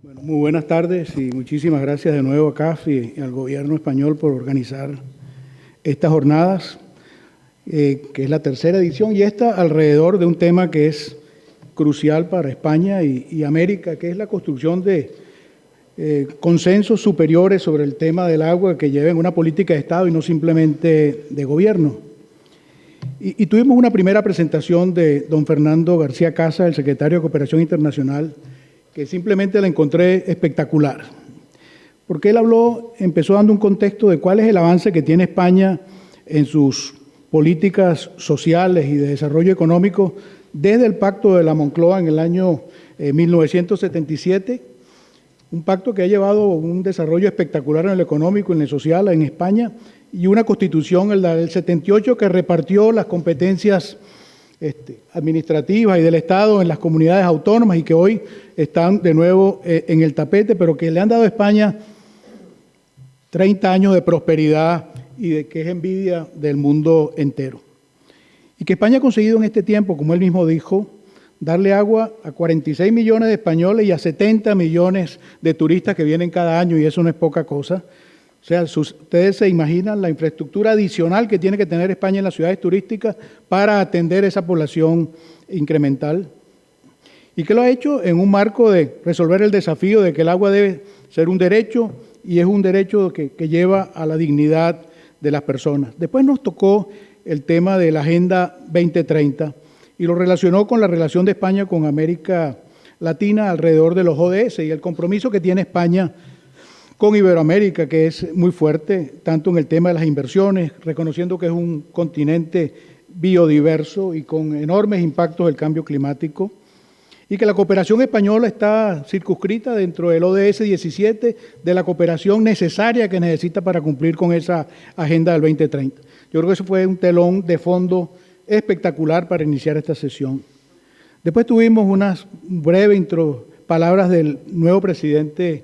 Bueno, muy buenas tardes y muchísimas gracias de nuevo a CAF y al gobierno español por organizar estas jornadas, que es la tercera edición, y esta alrededor de un tema que es crucial para España y América, que es la construcción de consensos superiores sobre el tema del agua que lleven una política de Estado y no simplemente de gobierno. Y tuvimos una primera presentación de don Fernando García Casas, el secretario de Cooperación Internacional, que simplemente la encontré espectacular, porque él empezó dando un contexto de cuál es el avance que tiene España en sus políticas sociales y de desarrollo económico desde el Pacto de la Moncloa en el año 1977, un pacto que ha llevado un desarrollo espectacular en lo económico y en lo social en España, y una constitución, la del 78, que repartió las competencias administrativas y del Estado en las comunidades autónomas y que hoy están de nuevo en el tapete, pero que le han dado a España 30 años de prosperidad y de que es envidia del mundo entero. Y que España ha conseguido en este tiempo, como él mismo dijo, darle agua a 46 millones de españoles y a 70 millones de turistas que vienen cada año, y eso no es poca cosa. O sea, ustedes se imaginan la infraestructura adicional que tiene que tener España en las ciudades turísticas para atender esa población incremental. Y que lo ha hecho en un marco de resolver el desafío de que el agua debe ser un derecho, y es un derecho que lleva a la dignidad de las personas. Después nos tocó el tema de la Agenda 2030 y lo relacionó con la relación de España con América Latina alrededor de los ODS y el compromiso que tiene España con Iberoamérica, que es muy fuerte, tanto en el tema de las inversiones, reconociendo que es un continente biodiverso y con enormes impactos del cambio climático, y que la cooperación española está circunscrita dentro del ODS 17 de la cooperación necesaria que necesita para cumplir con esa Agenda del 2030. Yo creo que eso fue un telón de fondo espectacular para iniciar esta sesión. Después tuvimos unas breves palabras del nuevo presidente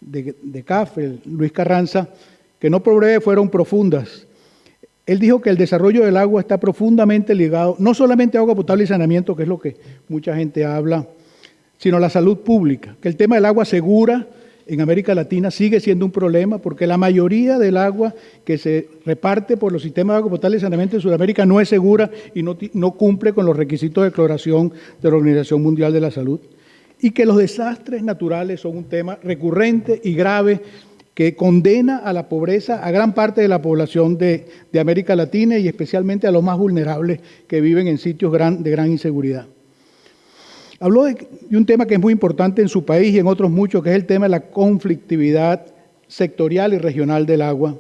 de CAF, Luis Carranza, que no por breve fueron profundas. Él dijo que el desarrollo del agua está profundamente ligado, no solamente a agua potable y saneamiento, que es lo que mucha gente habla, sino a la salud pública, que el tema del agua segura en América Latina sigue siendo un problema, porque la mayoría del agua que se reparte por los sistemas de agua potable y saneamiento en Sudamérica no es segura y no cumple con los requisitos de cloración de la Organización Mundial de la Salud. Y que los desastres naturales son un tema recurrente y grave que condena a la pobreza a gran parte de la población de América Latina y especialmente a los más vulnerables que viven en sitios de gran inseguridad. Habló de un tema que es muy importante en su país y en otros muchos, que es el tema de la conflictividad sectorial y regional del agua,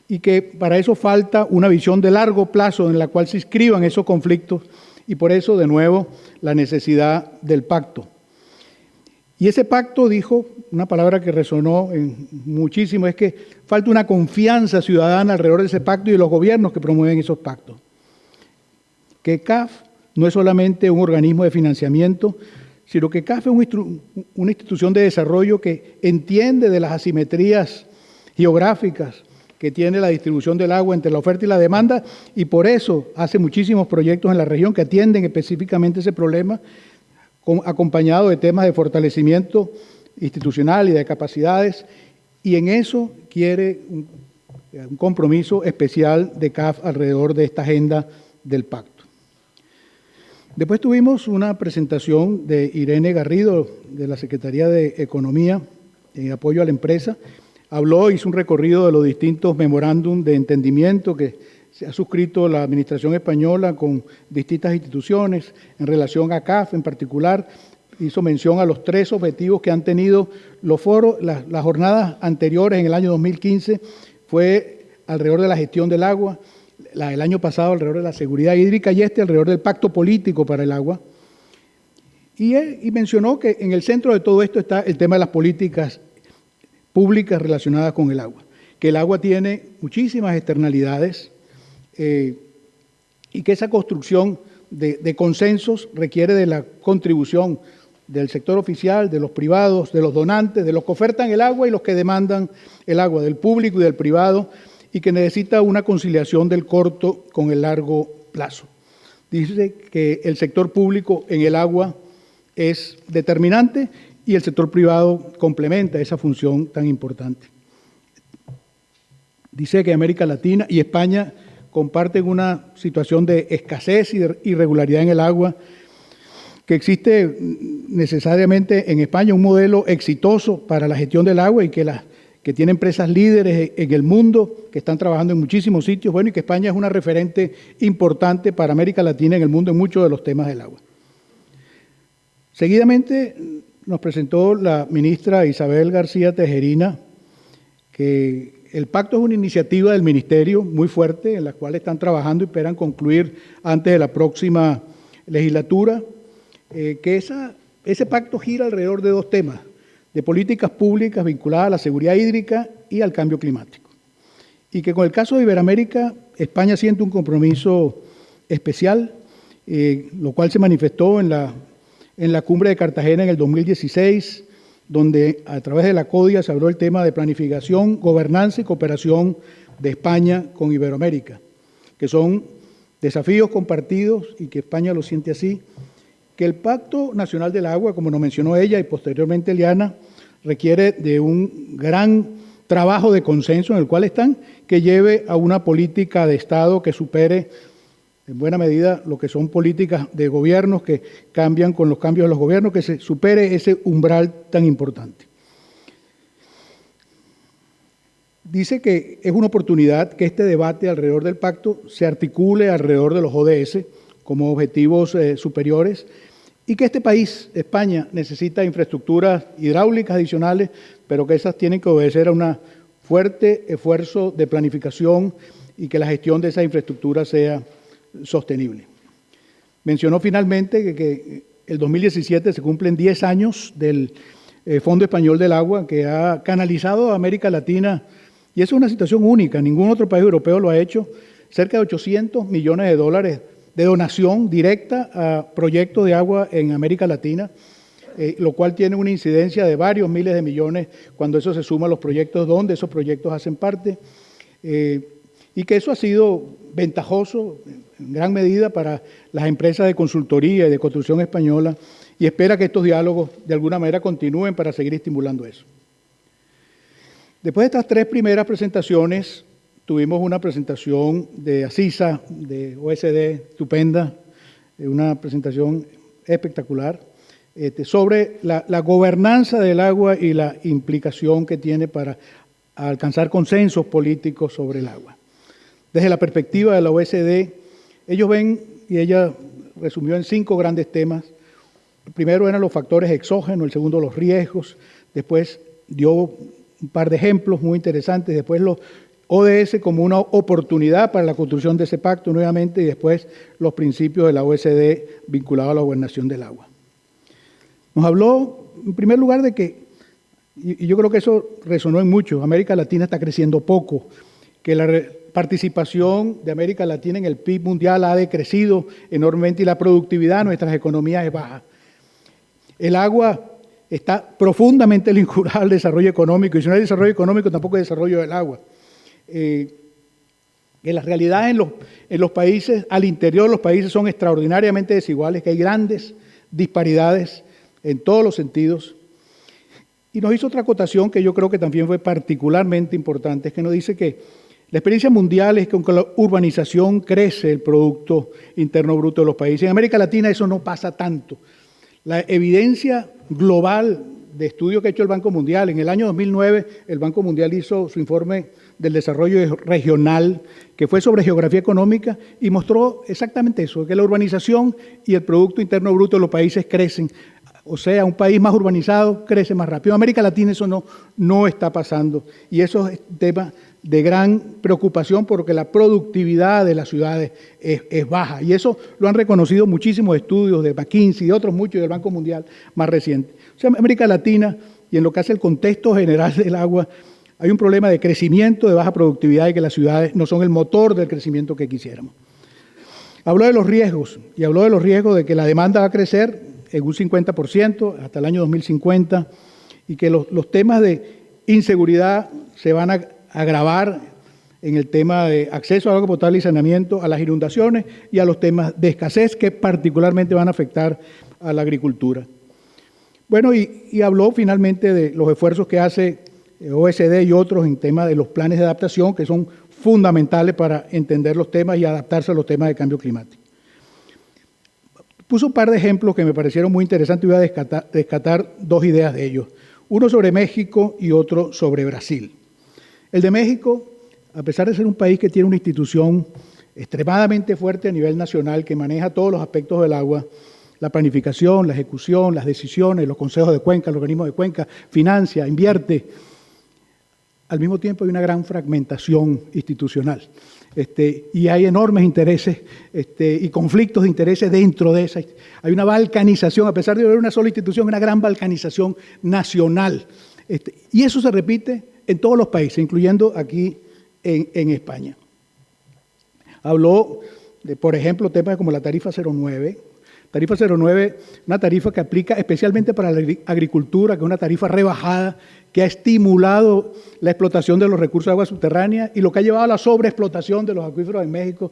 y que para eso falta una visión de largo plazo en la cual se inscriban esos conflictos, y por eso, de nuevo, la necesidad del pacto. Y ese pacto, dijo, una palabra que resonó muchísimo, es que falta una confianza ciudadana alrededor de ese pacto y de los gobiernos que promueven esos pactos. Que CAF no es solamente un organismo de financiamiento, sino que CAF es una institución de desarrollo que entiende de las asimetrías geográficas que tiene la distribución del agua entre la oferta y la demanda, y por eso hace muchísimos proyectos en la región que atienden específicamente ese problema, acompañado de temas de fortalecimiento institucional y de capacidades, y en eso quiere un compromiso especial de CAF alrededor de esta agenda del pacto. Después tuvimos una presentación de Irene Garrido, de la Secretaría de Economía, en apoyo a la empresa. Hizo un recorrido de los distintos memorándum de entendimiento que se ha suscrito la Administración española con distintas instituciones en relación a CAF en particular. Hizo mención a los 3 objetivos que han tenido los foros. Las jornadas anteriores en el año 2015 fue alrededor de la gestión del agua, la del año pasado alrededor de la seguridad hídrica y alrededor del pacto político para el agua. Y mencionó que en el centro de todo esto está el tema de las políticas públicas relacionadas con el agua, que el agua tiene muchísimas externalidades, y que esa construcción de consensos requiere de la contribución del sector oficial, de los privados, de los donantes, de los que ofertan el agua y los que demandan el agua, del público y del privado, y que necesita una conciliación del corto con el largo plazo. Dice que el sector público en el agua es determinante y el sector privado complementa esa función tan importante. Dice que América Latina y España comparten una situación de escasez y de irregularidad en el agua, que existe necesariamente en España un modelo exitoso para la gestión del agua y que tiene empresas líderes en el mundo que están trabajando en muchísimos sitios, bueno, y que España es una referente importante para América Latina en el mundo en muchos de los temas del agua. Seguidamente nos presentó la ministra Isabel García Tejerina que el pacto es una iniciativa del ministerio muy fuerte en la cual están trabajando y esperan concluir antes de la próxima legislatura, que ese pacto gira alrededor de dos temas, de políticas públicas vinculadas a la seguridad hídrica y al cambio climático. Y que con el caso de Iberoamérica, España siente un compromiso especial, lo cual se manifestó en la cumbre de Cartagena en el 2016, donde a través de la CODIA se habló el tema de planificación, gobernanza y cooperación de España con Iberoamérica, que son desafíos compartidos y que España lo siente así, que el Pacto Nacional del Agua, como nos mencionó ella y posteriormente Eliana, requiere de un gran trabajo de consenso en el cual están, que lleve a una política de Estado que supere en buena medida lo que son políticas de gobiernos que cambian con los cambios de los gobiernos, que se supere ese umbral tan importante. Dice que es una oportunidad que este debate alrededor del pacto se articule alrededor de los ODS como objetivos superiores y que este país, España, necesita infraestructuras hidráulicas adicionales, pero que esas tienen que obedecer a un fuerte esfuerzo de planificación y que la gestión de esa infraestructura sea sostenible. Mencionó finalmente que el 2017 se cumplen 10 años del Fondo Español del Agua, que ha canalizado a América Latina, y eso es una situación única, ningún otro país europeo lo ha hecho, cerca de 800 millones de dólares de donación directa a proyectos de agua en América Latina, lo cual tiene una incidencia de varios miles de millones cuando eso se suma a los proyectos donde esos proyectos hacen parte, y que eso ha sido ventajoso en gran medida para las empresas de consultoría y de construcción española, y espera que estos diálogos de alguna manera continúen para seguir estimulando eso. Después de estas tres primeras presentaciones, tuvimos una presentación de ACISA, de OSD, estupenda, una presentación espectacular, sobre la gobernanza del agua y la implicación que tiene para alcanzar consensos políticos sobre el agua. Desde la perspectiva de la OSD, ellos ven, y ella resumió en 5 grandes temas. El primero eran los factores exógenos, el segundo los riesgos, después dio un par de ejemplos muy interesantes, después los ODS como una oportunidad para la construcción de ese pacto nuevamente, y después los principios de la OSD vinculados a la gobernación del agua. Nos habló, en primer lugar, de que, y yo creo que eso resonó en mucho, América Latina está creciendo poco, que la participación de América Latina en el PIB mundial ha decrecido enormemente y la productividad de nuestras economías es baja. El agua está profundamente vinculada al desarrollo económico, y si no hay desarrollo económico tampoco hay desarrollo del agua. Que las realidades en los países, al interior de los países, son extraordinariamente desiguales, que hay grandes disparidades en todos los sentidos. Y nos hizo otra acotación que yo creo que también fue particularmente importante, es que nos dice que la experiencia mundial es que con la urbanización crece el Producto Interno Bruto de los países. En América Latina eso no pasa tanto. La evidencia global de estudio que ha hecho el Banco Mundial, en el año 2009 el Banco Mundial hizo su informe del desarrollo regional, que fue sobre geografía económica, y mostró exactamente eso, que la urbanización y el Producto Interno Bruto de los países crecen. O sea, un país más urbanizado crece más rápido. En América Latina eso no está pasando, y eso es un tema de gran preocupación porque la productividad de las ciudades es baja, y eso lo han reconocido muchísimos estudios de McKinsey y otros muchos del Banco Mundial más recientes. O sea, en América Latina y en lo que hace el contexto general del agua hay un problema de crecimiento, de baja productividad, y que las ciudades no son el motor del crecimiento que quisiéramos. Habló de los riesgos, y habló de los riesgos de que la demanda va a crecer en un 50% hasta el año 2050, y que los temas de inseguridad se van a agravar en el tema de acceso al agua potable y saneamiento, a las inundaciones y a los temas de escasez que particularmente van a afectar a la agricultura. Bueno, y habló finalmente de los esfuerzos que hace OECD y otros en temas de los planes de adaptación, que son fundamentales para entender los temas y adaptarse a los temas de cambio climático. Puso un par de ejemplos que me parecieron muy interesantes y voy a rescatar dos ideas de ellos. Uno sobre México y otro sobre Brasil. El de México, a pesar de ser un país que tiene una institución extremadamente fuerte a nivel nacional que maneja todos los aspectos del agua, la planificación, la ejecución, las decisiones, los consejos de cuenca, los organismos de cuenca, financia, invierte. Al mismo tiempo hay una gran fragmentación institucional y hay enormes intereses y conflictos de intereses dentro de esa. Hay una balcanización, a pesar de haber una sola institución, una gran balcanización nacional. Y eso se repite en todos los países, incluyendo aquí en España. Habló de, por ejemplo, temas como la tarifa 09. Tarifa 09, una tarifa que aplica especialmente para la agricultura, que es una tarifa rebajada, que ha estimulado la explotación de los recursos de agua subterránea y lo que ha llevado a la sobreexplotación de los acuíferos en México.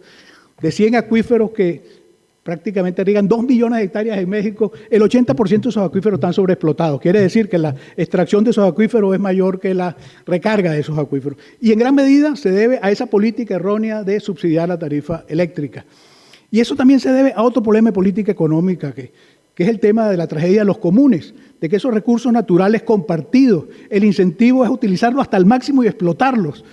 De 100 acuíferos que prácticamente riegan 2 millones de hectáreas en México, el 80% de esos acuíferos están sobreexplotados. Quiere decir que la extracción de esos acuíferos es mayor que la recarga de esos acuíferos. Y en gran medida se debe a esa política errónea de subsidiar la tarifa eléctrica. Y eso también se debe a otro problema de política económica, que es el tema de la tragedia de los comunes, de que esos recursos naturales compartidos, el incentivo es utilizarlos hasta el máximo y explotarlos.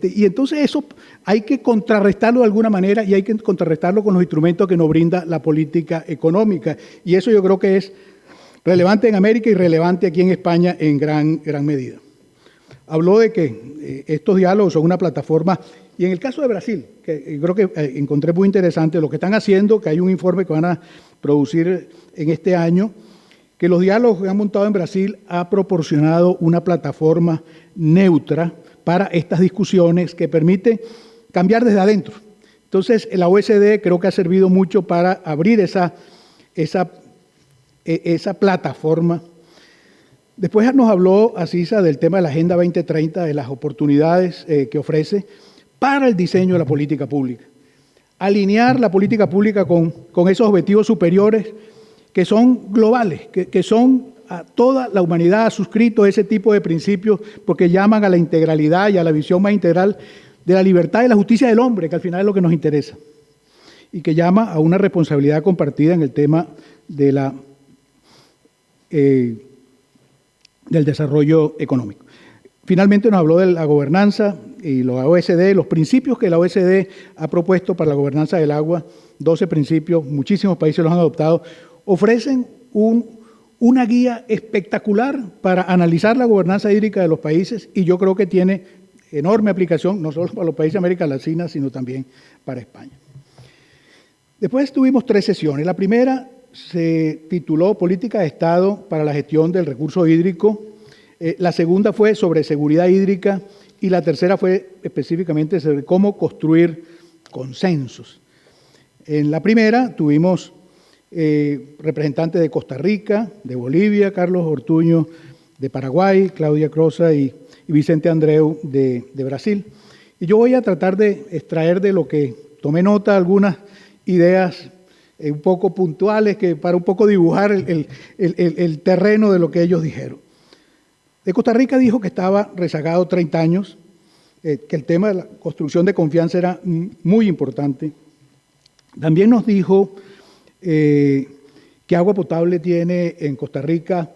Y entonces eso hay que contrarrestarlo de alguna manera y hay que contrarrestarlo con los instrumentos que nos brinda la política económica. Y eso yo creo que es relevante en América y relevante aquí en España en gran medida. Habló de que estos diálogos son una plataforma. Y en el caso de Brasil, que creo que encontré muy interesante lo que están haciendo, que hay un informe que van a producir en este año, que los diálogos que han montado en Brasil ha proporcionado una plataforma neutra para estas discusiones que permite cambiar desde adentro. Entonces, la OECD creo que ha servido mucho para abrir esa plataforma. Después nos habló Asisa del tema de la Agenda 2030, de las oportunidades que ofrece para el diseño de la política pública. Alinear la política pública con esos objetivos superiores que son globales, que son a toda la humanidad ha suscrito ese tipo de principios porque llaman a la integralidad y a la visión más integral de la libertad y la justicia del hombre, que al final es lo que nos interesa, y que llama a una responsabilidad compartida en el tema de del desarrollo económico. Finalmente nos habló de la gobernanza y la OECD, los principios que la OECD ha propuesto para la gobernanza del agua, 12 principios, muchísimos países los han adoptado, ofrecen una guía espectacular para analizar la gobernanza hídrica de los países y yo creo que tiene enorme aplicación, no solo para los países de América Latina, sino también para España. Después tuvimos 3 sesiones. La primera se tituló Política de Estado para la gestión del recurso hídrico. La segunda fue sobre seguridad hídrica y la tercera fue específicamente sobre cómo construir consensos. En la primera tuvimos representantes de Costa Rica, de Bolivia, Carlos Ortuño de Paraguay, Claudia Crosa y Vicente Andreu de Brasil. Y yo voy a tratar de extraer de lo que tomé nota algunas ideas un poco puntuales que para un poco dibujar el terreno de lo que ellos dijeron. De Costa Rica dijo que estaba rezagado 30 años, que el tema de la construcción de confianza era muy importante. También nos dijo que agua potable tiene en Costa Rica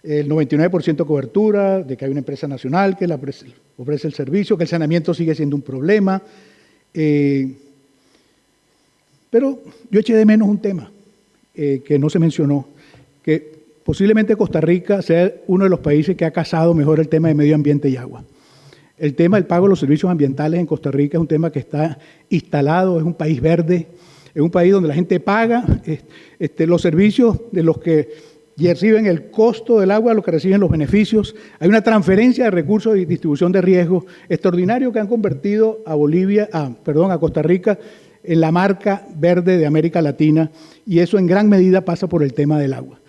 el 99% de cobertura, de que hay una empresa nacional que ofrece el servicio, que el saneamiento sigue siendo un problema. Pero yo eché de menos un tema que no se mencionó, que posiblemente Costa Rica sea uno de los países que ha casado mejor el tema de medio ambiente y agua. El tema del pago de los servicios ambientales en Costa Rica es un tema que está instalado, es un país verde, es un país donde la gente paga los servicios de los que reciben el costo del agua, los que reciben los beneficios. Hay una transferencia de recursos y distribución de riesgos extraordinario que han convertido a Costa Rica en la marca verde de América Latina y eso en gran medida pasa por el tema del agua.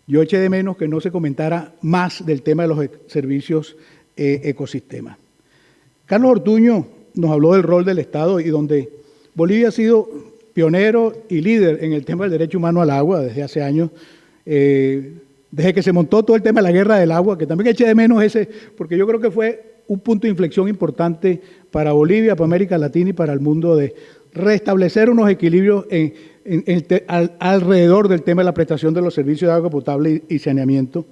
Yo eché de menos que no se comentara más del tema de los servicios ecosistemas. Carlos Ortuño nos habló del rol del Estado y donde Bolivia ha sido pionero y líder en el tema del derecho humano al agua desde hace años. desde que se montó todo el tema de la guerra del agua, que también eché de menos ese, porque yo creo que fue un punto de inflexión importante para Bolivia, para América Latina y para el mundo de restablecer unos equilibrios alrededor del tema de la prestación de los servicios de agua potable y saneamiento.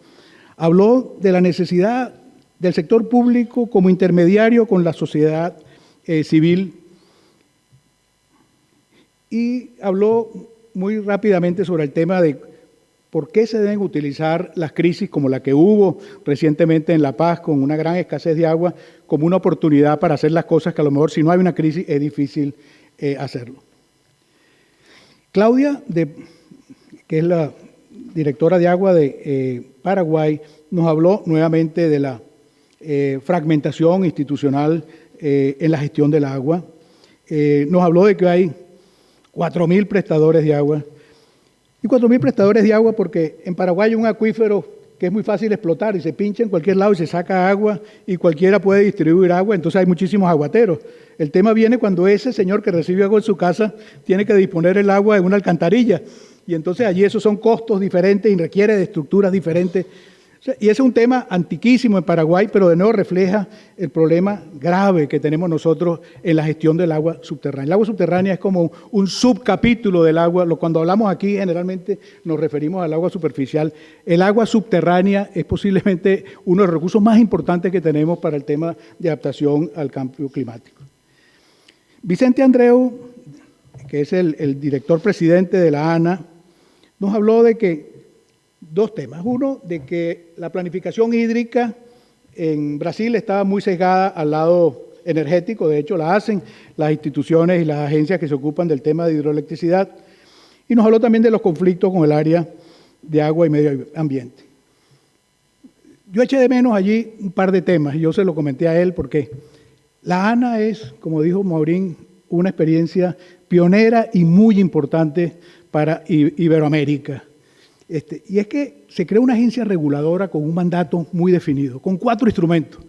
Habló de la necesidad del sector público como intermediario con la sociedad civil y habló muy rápidamente sobre el tema de por qué se deben utilizar las crisis como la que hubo recientemente en La Paz con una gran escasez de agua como una oportunidad para hacer las cosas que a lo mejor si no hay una crisis es difícil hacerlo. Claudia, que es la directora de agua de Paraguay, nos habló nuevamente de la fragmentación institucional en la gestión del agua. Nos habló de que hay 4.000 prestadores de agua. Y 4.000 prestadores de agua porque en Paraguay hay un acuífero que es muy fácil explotar y se pincha en cualquier lado y se saca agua y cualquiera puede distribuir agua, entonces hay muchísimos aguateros. El tema viene cuando ese señor que recibe agua en su casa tiene que disponer el agua en una alcantarilla y entonces allí esos son costos diferentes y requiere de estructuras diferentes. Y ese es un tema antiquísimo en Paraguay, pero de nuevo refleja el problema grave que tenemos nosotros en la gestión del agua subterránea. El agua subterránea es como un subcapítulo del agua. Cuando hablamos aquí generalmente nos referimos al agua superficial. El agua subterránea es posiblemente uno de los recursos más importantes que tenemos para el tema de adaptación al cambio climático. Vicente Andreu, que es el director presidente de la ANA, nos habló de que dos temas. Uno, de que la planificación hídrica en Brasil estaba muy sesgada al lado energético, de hecho la hacen las instituciones y las agencias que se ocupan del tema de hidroelectricidad, y nos habló también de los conflictos con el área de agua y medio ambiente. Yo eché de menos allí un par de temas, y yo se lo comenté a él, porque la ANA es, como dijo Maurín, una experiencia pionera y muy importante para Iberoamérica. Y es que se crea una agencia reguladora con un mandato muy definido, con 4 instrumentos.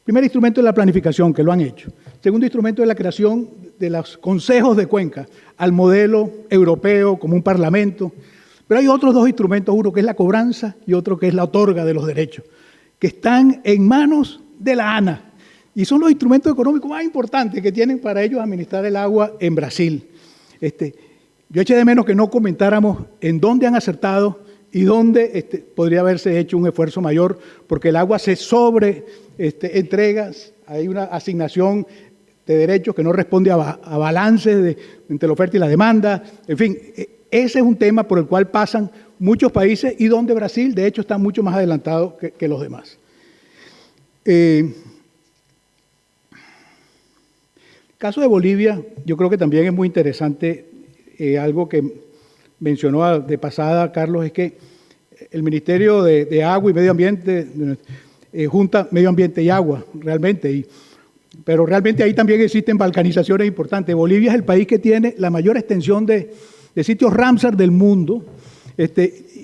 Primer instrumento es la planificación, que lo han hecho. Segundo instrumento es la creación de los consejos de cuenca, al modelo europeo, como un parlamento. Pero hay otros 2 instrumentos, uno que es la cobranza y otro que es la otorga de los derechos, que están en manos de la ANA. Y son los instrumentos económicos más importantes que tienen para ellos administrar el agua en Brasil. Yo eché de menos que no comentáramos en dónde han acertado y dónde podría haberse hecho un esfuerzo mayor, porque el agua se entrega, hay una asignación de derechos que no responde a balances entre la oferta y la demanda. En fin, ese es un tema por el cual pasan muchos países y donde Brasil, de hecho, está mucho más adelantado que los demás. El caso de Bolivia, yo creo que también es muy interesante. Algo que mencionó de pasada Carlos es que el Ministerio de Agua y Medio Ambiente junta medio ambiente y agua, realmente, pero realmente ahí también existen balcanizaciones importantes. Bolivia es el país que tiene la mayor extensión de sitios Ramsar del mundo,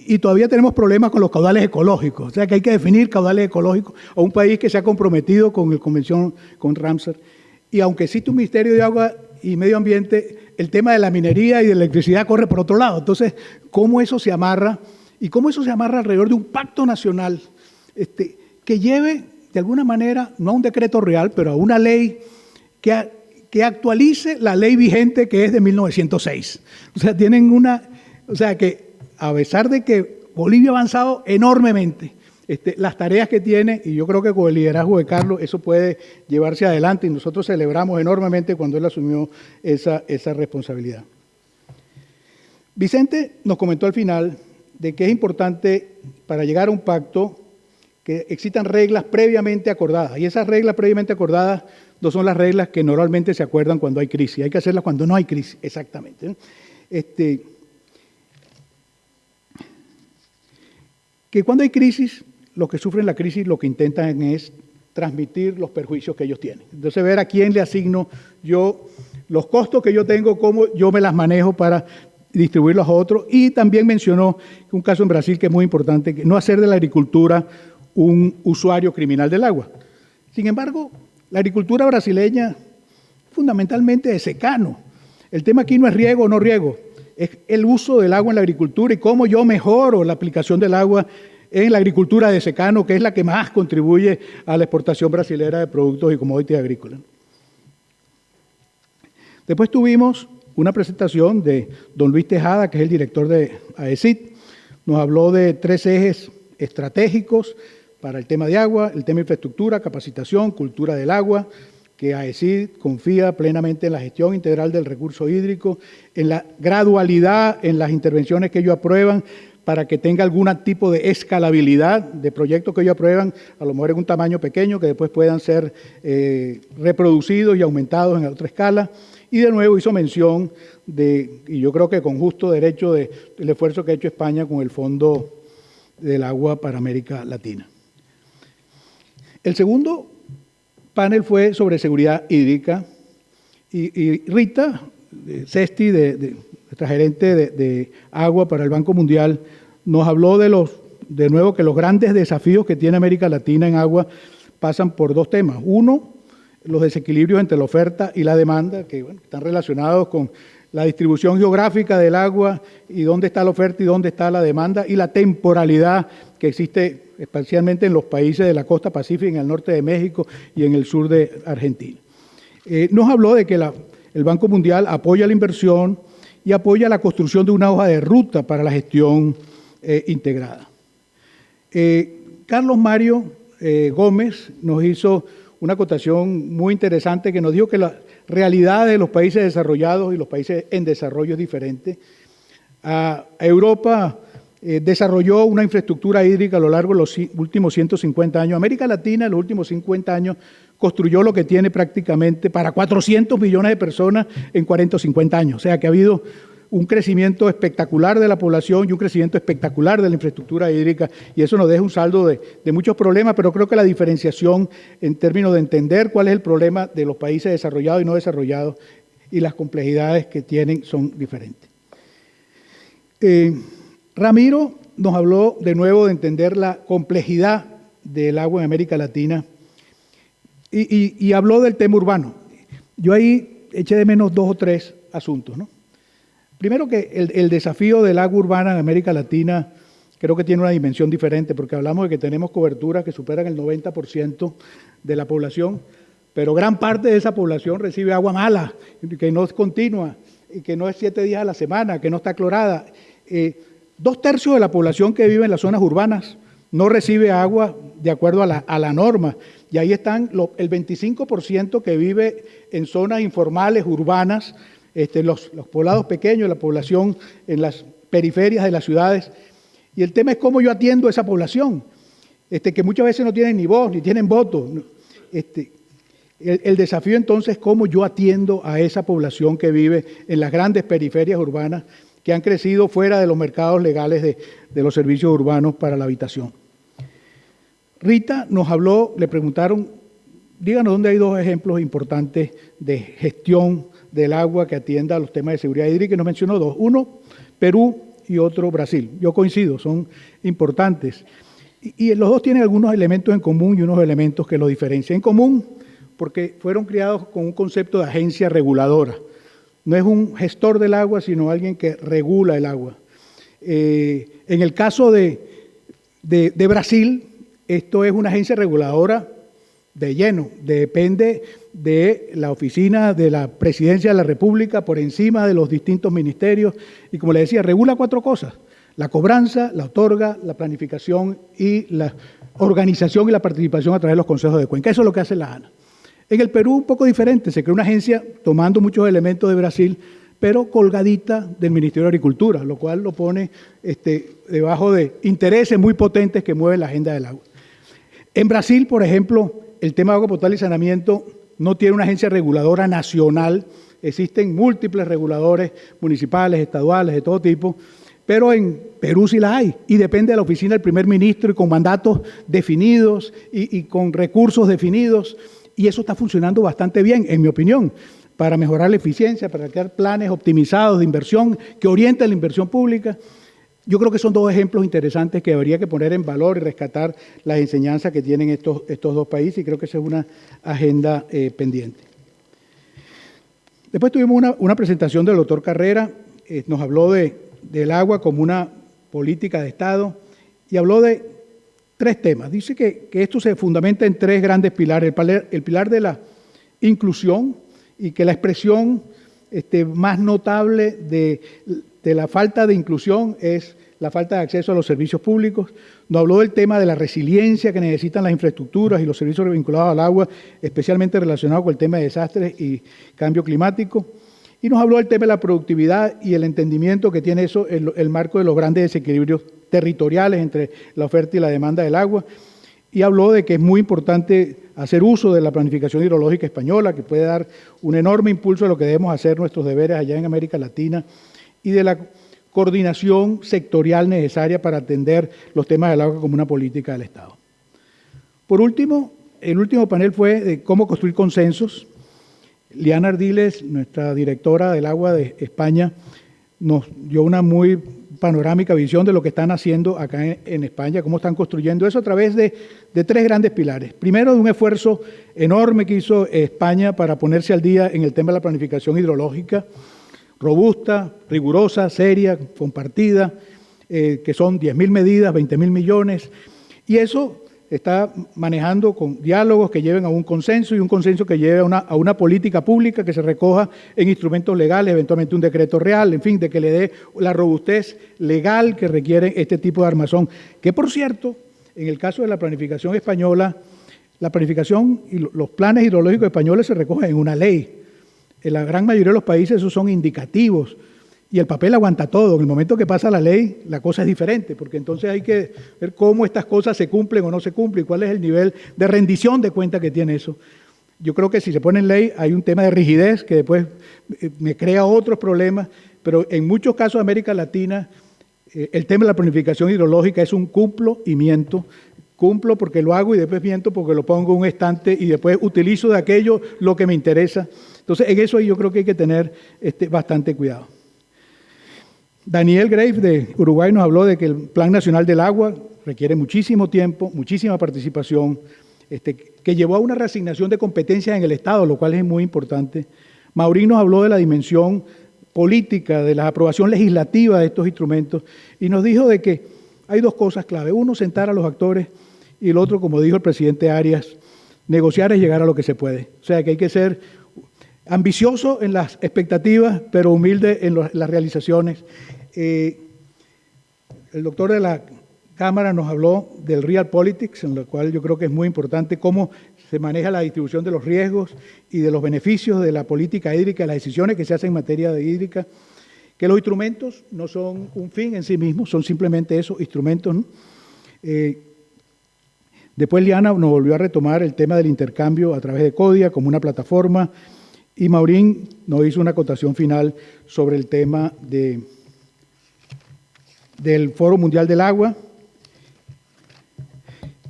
y todavía tenemos problemas con los caudales ecológicos, o sea que hay que definir caudales ecológicos a un país que se ha comprometido con la convención con Ramsar. Y aunque existe un Ministerio de Agua y Medio Ambiente, el tema de la minería y de la electricidad corre por otro lado. Entonces, ¿cómo eso se amarra? Y cómo eso se amarra alrededor de un pacto nacional que lleve, de alguna manera, no a un decreto real, pero a una ley que actualice la ley vigente que es de 1906. O sea, que a pesar de que Bolivia ha avanzado enormemente, las tareas que tiene, y yo creo que con el liderazgo de Carlos eso puede llevarse adelante y nosotros celebramos enormemente cuando él asumió esa responsabilidad. Vicente nos comentó al final de que es importante para llegar a un pacto que existan reglas previamente acordadas y esas reglas previamente acordadas no son las reglas que normalmente se acuerdan cuando hay crisis, hay que hacerlas cuando no hay crisis, exactamente. Que cuando hay crisis, los que sufren la crisis lo que intentan es transmitir los perjuicios que ellos tienen. Entonces, ver a quién le asigno yo los costos que yo tengo, cómo yo me las manejo para distribuirlos a otros. Y también mencionó un caso en Brasil que es muy importante, que no hacer de la agricultura un usuario criminal del agua. Sin embargo, la agricultura brasileña fundamentalmente es secano. El tema aquí no es riego o no riego. es el uso del agua en la agricultura y cómo yo mejoro la aplicación del agua en la agricultura de secano, que es la que más contribuye a la exportación brasilera de productos y commodities agrícolas. Después tuvimos una presentación de don Luis Tejada, que es el director de AECID. Nos habló de 3 ejes estratégicos para el tema de agua, el tema de infraestructura, capacitación, cultura del agua, que AECID confía plenamente en la gestión integral del recurso hídrico, en la gradualidad en las intervenciones que ellos aprueban para que tenga algún tipo de escalabilidad de proyectos que ellos aprueban, a lo mejor en un tamaño pequeño, que después puedan ser reproducidos y aumentados en otra escala. Y de nuevo hizo mención de, y yo creo que con justo derecho, del esfuerzo que ha hecho España con el Fondo del Agua para América Latina. El segundo panel fue sobre seguridad hídrica y Rita Sesti, nuestra gerente de agua para el Banco Mundial, nos habló de nuevo que los grandes desafíos que tiene América Latina en agua pasan por 2 temas. Uno, los desequilibrios entre la oferta y la demanda, que están relacionados con la distribución geográfica del agua y dónde está la oferta y dónde está la demanda, y la temporalidad que existe especialmente en los países de la costa pacífica, en el norte de México y en el sur de Argentina. Nos habló de que el Banco Mundial apoya la inversión y apoya la construcción de una hoja de ruta para la gestión integrada. Carlos Mario Gómez nos hizo una acotación muy interesante que nos dijo que la realidad de los países desarrollados y los países en desarrollo es diferente. Europa desarrolló una infraestructura hídrica a lo largo de los últimos 150 años. América Latina en los últimos 50 años construyó lo que tiene prácticamente para 400 millones de personas en 40 o 50 años. O sea que ha habido un crecimiento espectacular de la población y un crecimiento espectacular de la infraestructura hídrica, y eso nos deja un saldo de muchos problemas, pero creo que la diferenciación en términos de entender cuál es el problema de los países desarrollados y no desarrollados y las complejidades que tienen son diferentes. Ramiro nos habló de nuevo de entender la complejidad del agua en América Latina y habló del tema urbano. Yo ahí eché de menos 2 o 3 asuntos, ¿no? Primero que el desafío del agua urbana en América Latina creo que tiene una dimensión diferente, porque hablamos de que tenemos coberturas que superan el 90% de la población, pero gran parte de esa población recibe agua mala, que no es continua, y que no es 7 días a la semana, que no está clorada. 2/3 de la población que vive en las zonas urbanas no recibe agua de acuerdo a la norma, y ahí están el 25% que vive en zonas informales urbanas, los poblados pequeños, la población en las periferias de las ciudades. Y el tema es cómo yo atiendo a esa población, que muchas veces no tienen ni voz, ni tienen voto. El desafío entonces es cómo yo atiendo a esa población que vive en las grandes periferias urbanas que han crecido fuera de los mercados legales de los servicios urbanos para la habitación. Rita nos habló, le preguntaron, díganos dónde hay 2 ejemplos importantes de gestión del agua que atienda a los temas de seguridad hídrica, y nos mencionó 2. Uno, Perú, y otro, Brasil. Yo coincido, son importantes. Y los 2 tienen algunos elementos en común y unos elementos que los diferencian. En común, porque fueron criados con un concepto de agencia reguladora. No es un gestor del agua, sino alguien que regula el agua. En el caso de Brasil, esto es una agencia reguladora de lleno, depende de la oficina de la Presidencia de la República por encima de los distintos ministerios y, como le decía, regula 4 cosas: la cobranza, la otorga, la planificación y la organización y la participación a través de los consejos de cuenca. Eso es lo que hace la ANA. En el Perú un poco diferente, se creó una agencia tomando muchos elementos de Brasil, pero colgadita del Ministerio de Agricultura, lo cual lo pone debajo de intereses muy potentes que mueven la agenda del agua. En Brasil, por ejemplo, el tema de agua potable y saneamiento no tiene una agencia reguladora nacional, existen múltiples reguladores municipales, estaduales, de todo tipo, pero en Perú sí la hay, y depende de la oficina del primer ministro y con mandatos definidos y con recursos definidos, y eso está funcionando bastante bien, en mi opinión, para mejorar la eficiencia, para crear planes optimizados de inversión que orienten la inversión pública. Yo creo que son 2 ejemplos interesantes que habría que poner en valor y rescatar las enseñanzas que tienen estos 2 países, y creo que esa es una agenda pendiente. Después tuvimos una presentación del doctor Carrera, nos habló del agua como una política de Estado y habló de tres temas. Dice que esto se fundamenta en tres grandes pilares. El pilar de la inclusión, y que la expresión más notable de la falta de inclusión es la falta de acceso a los servicios públicos. Nos habló del tema de la resiliencia que necesitan las infraestructuras y los servicios vinculados al agua, especialmente relacionados con el tema de desastres y cambio climático. Y nos habló del tema de la productividad y el entendimiento que tiene eso en el marco de los grandes desequilibrios territoriales entre la oferta y la demanda del agua. Y habló de que es muy importante hacer uso de la planificación hidrológica española, que puede dar un enorme impulso a lo que debemos hacer nuestros deberes allá en América Latina, y de la coordinación sectorial necesaria para atender los temas del agua como una política del Estado. Por último, el último panel fue de cómo construir consensos. Liana Ardiles, nuestra directora del agua de España, nos dio una muy panorámica visión de lo que están haciendo acá en España, cómo están construyendo eso a través de tres grandes pilares. Primero, de un esfuerzo enorme que hizo España para ponerse al día en el tema de la planificación hidrológica, robusta, rigurosa, seria, compartida, que son 10.000 medidas, 20.000 millones, y eso está manejando con diálogos que lleven a un consenso y un consenso que lleve a una política pública que se recoja en instrumentos legales, eventualmente un decreto real, en fin, de que le dé la robustez legal que requiere este tipo de armazón. Que, por cierto, en el caso de la planificación española, la planificación y los planes hidrológicos españoles se recogen en una ley. En la gran mayoría de los países esos son indicativos. Y el papel aguanta todo. En el momento que pasa la ley, la cosa es diferente, porque entonces hay que ver cómo estas cosas se cumplen o no se cumplen, y cuál es el nivel de rendición de cuenta que tiene eso. Yo creo que si se pone en ley hay un tema de rigidez que después me crea otros problemas, pero en muchos casos de América Latina el tema de la planificación hidrológica es un cumplo y miento. Cumplo porque lo hago y después miento porque lo pongo en un estante y después utilizo de aquello lo que me interesa. Entonces en eso yo creo que hay que tener bastante cuidado. Daniel Graves de Uruguay nos habló de que el Plan Nacional del Agua requiere muchísimo tiempo, muchísima participación, que llevó a una reasignación de competencias en el Estado, lo cual es muy importante. Maurín nos habló de la dimensión política, de la aprobación legislativa de estos instrumentos, y nos dijo de que hay dos cosas clave. Uno, sentar a los actores, y el otro, como dijo el presidente Arias, negociar es llegar a lo que se puede. O sea, que hay que ser ambicioso en las expectativas, pero humilde en las realizaciones. El doctor de la Cámara nos habló del Real Politics, en lo cual yo creo que es muy importante cómo se maneja la distribución de los riesgos y de los beneficios de la política hídrica, las decisiones que se hacen en materia de hídrica, que los instrumentos no son un fin en sí mismos, son simplemente esos instrumentos, ¿no? Después Liana nos volvió a retomar el tema del intercambio a través de CODIA como una plataforma, y Maurín nos hizo una acotación final sobre el tema del Foro Mundial del Agua.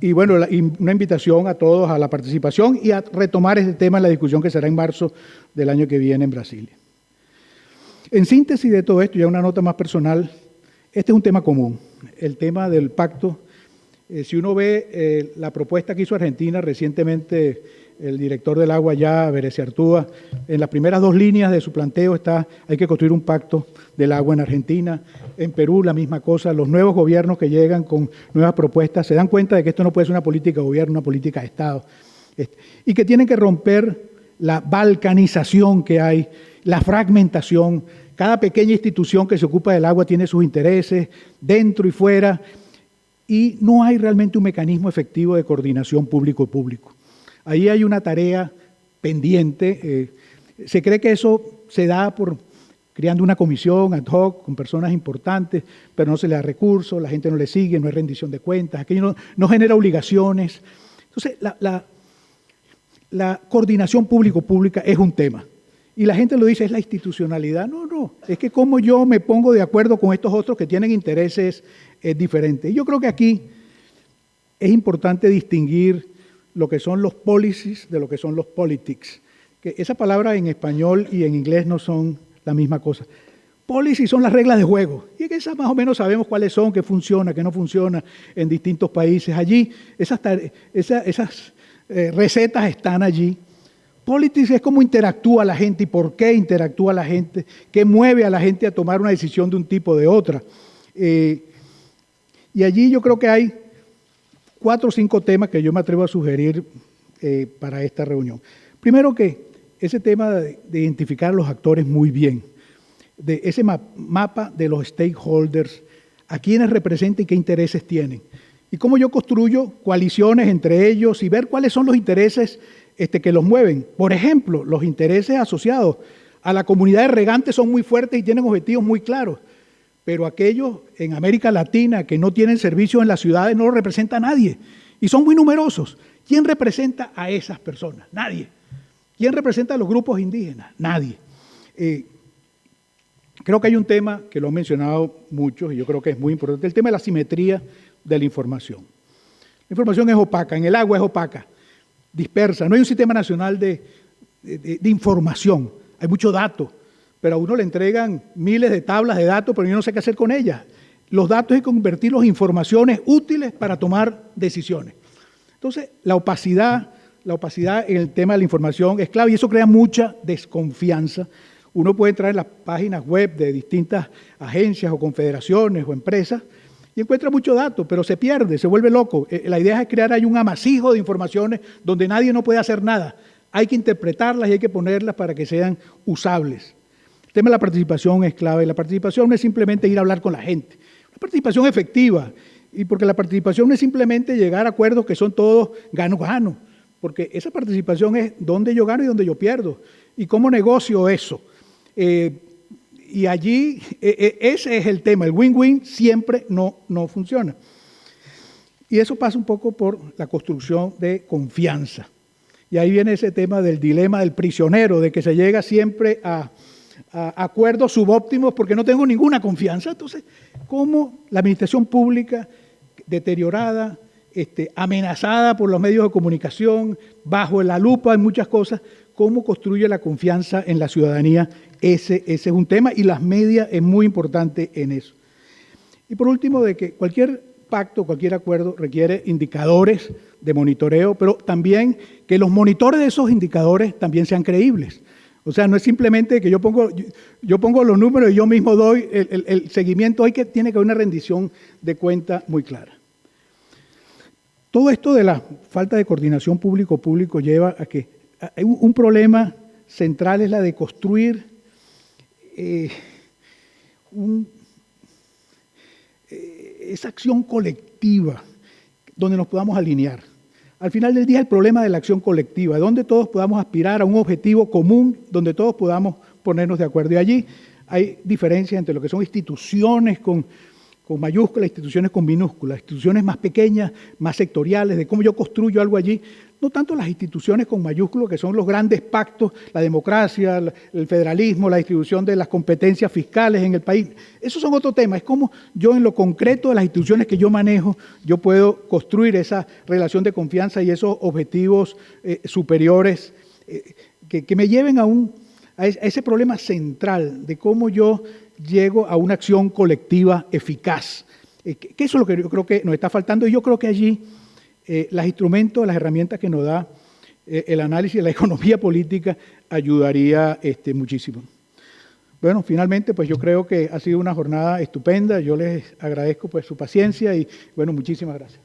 Y bueno, una invitación a todos a la participación y a retomar este tema en la discusión que será en marzo del año que viene en Brasilia. En síntesis de todo esto, ya una nota más personal, este es un tema común, el tema del pacto. Si uno ve la propuesta que hizo Argentina recientemente, el director del agua ya, Bereziartúa, en las primeras dos líneas de su planteo está: hay que construir un pacto del agua en Argentina. En Perú la misma cosa. Los nuevos gobiernos que llegan con nuevas propuestas se dan cuenta de que esto no puede ser una política de gobierno, una política de Estado, y que tienen que romper la balcanización que hay, la fragmentación. Cada pequeña institución que se ocupa del agua tiene sus intereses dentro y fuera, y no hay realmente un mecanismo efectivo de coordinación público-público. Ahí hay una tarea pendiente. Se cree que eso se da por creando una comisión ad hoc con personas importantes, pero no se le da recursos, la gente no le sigue, no hay rendición de cuentas, aquello no genera obligaciones. Entonces, la coordinación público-pública es un tema. Y la gente lo dice, es la institucionalidad. No, es que como yo me pongo de acuerdo con estos otros que tienen intereses diferentes. Y yo creo que aquí es importante distinguir lo que son los policies de lo que son los politics. Que esa palabra en español y en inglés no son la misma cosa. Policies son las reglas de juego. Y que esas más o menos sabemos cuáles son, qué funciona, qué no funciona en distintos países. Allí, esas recetas están allí. Politics es cómo interactúa la gente y por qué interactúa la gente, qué mueve a la gente a tomar una decisión de un tipo o de otra. Y allí yo creo que hay 4 o 5 temas que yo me atrevo a sugerir para esta reunión. Primero que ese tema de identificar a los actores muy bien, de ese mapa de los stakeholders, a quiénes representan y qué intereses tienen. Y cómo yo construyo coaliciones entre ellos y ver cuáles son los intereses que los mueven. Por ejemplo, los intereses asociados a la comunidad de regantes son muy fuertes y tienen objetivos muy claros, pero aquellos en América Latina que no tienen servicios en las ciudades no los representa nadie y son muy numerosos. ¿Quién representa a esas personas? Nadie. ¿Quién representa a los grupos indígenas? Nadie. Creo que hay un tema que lo han mencionado muchos y yo creo que es muy importante, el tema de la simetría de la información. La información es opaca, en el agua es opaca, dispersa, no hay un sistema nacional de información, hay mucho dato, pero a uno le entregan miles de tablas de datos, pero yo no sé qué hacer con ellas. Los datos hay que convertirlos en informaciones útiles para tomar decisiones. Entonces, la opacidad en el tema de la información es clave y eso crea mucha desconfianza. Uno puede entrar en las páginas web de distintas agencias o confederaciones o empresas y encuentra mucho dato, pero se pierde, se vuelve loco. La idea es crear ahí un amasijo de informaciones donde nadie no puede hacer nada. Hay que interpretarlas y hay que ponerlas para que sean usables. El tema de la participación es clave. La participación no es simplemente ir a hablar con la gente. La participación efectiva. Y porque la participación no es simplemente llegar a acuerdos que son todos gano-gano. Porque esa participación es dónde yo gano y dónde yo pierdo. Y cómo negocio eso. Y allí, ese es el tema. El win-win siempre no funciona. Y eso pasa un poco por la construcción de confianza. Y ahí viene ese tema del dilema del prisionero, de que se llega siempre a acuerdos subóptimos porque no tengo ninguna confianza. Entonces, ¿cómo la administración pública deteriorada, amenazada por los medios de comunicación, bajo la lupa en muchas cosas, cómo construye la confianza en la ciudadanía? Ese es un tema y las medias es muy importante en eso. Y por último, de que cualquier pacto, cualquier acuerdo requiere indicadores de monitoreo, pero también que los monitores de esos indicadores también sean creíbles. O sea, no es simplemente que yo pongo los números y yo mismo doy el seguimiento, tiene que haber una rendición de cuenta muy clara. Todo esto de la falta de coordinación público-público lleva a que un problema central es la de construir esa acción colectiva donde nos podamos alinear. Al final del día el problema de la acción colectiva, donde todos podamos aspirar a un objetivo común, donde todos podamos ponernos de acuerdo. Y allí hay diferencias entre lo que son instituciones con mayúsculas, instituciones con minúsculas, instituciones más pequeñas, más sectoriales, de cómo yo construyo algo allí. No tanto las instituciones con mayúsculas, que son los grandes pactos, la democracia, el federalismo, la distribución de las competencias fiscales en el país. Esos son otro tema. Es como yo en lo concreto de las instituciones que yo manejo, yo puedo construir esa relación de confianza y esos objetivos superiores que me lleven a ese problema central de cómo yo llego a una acción colectiva eficaz. Que eso es lo que yo creo que nos está faltando y yo creo que allí los instrumentos, las herramientas que nos da el análisis de la economía política ayudaría muchísimo. Bueno, finalmente, pues yo creo que ha sido una jornada estupenda. Yo les agradezco pues su paciencia y, bueno, muchísimas gracias.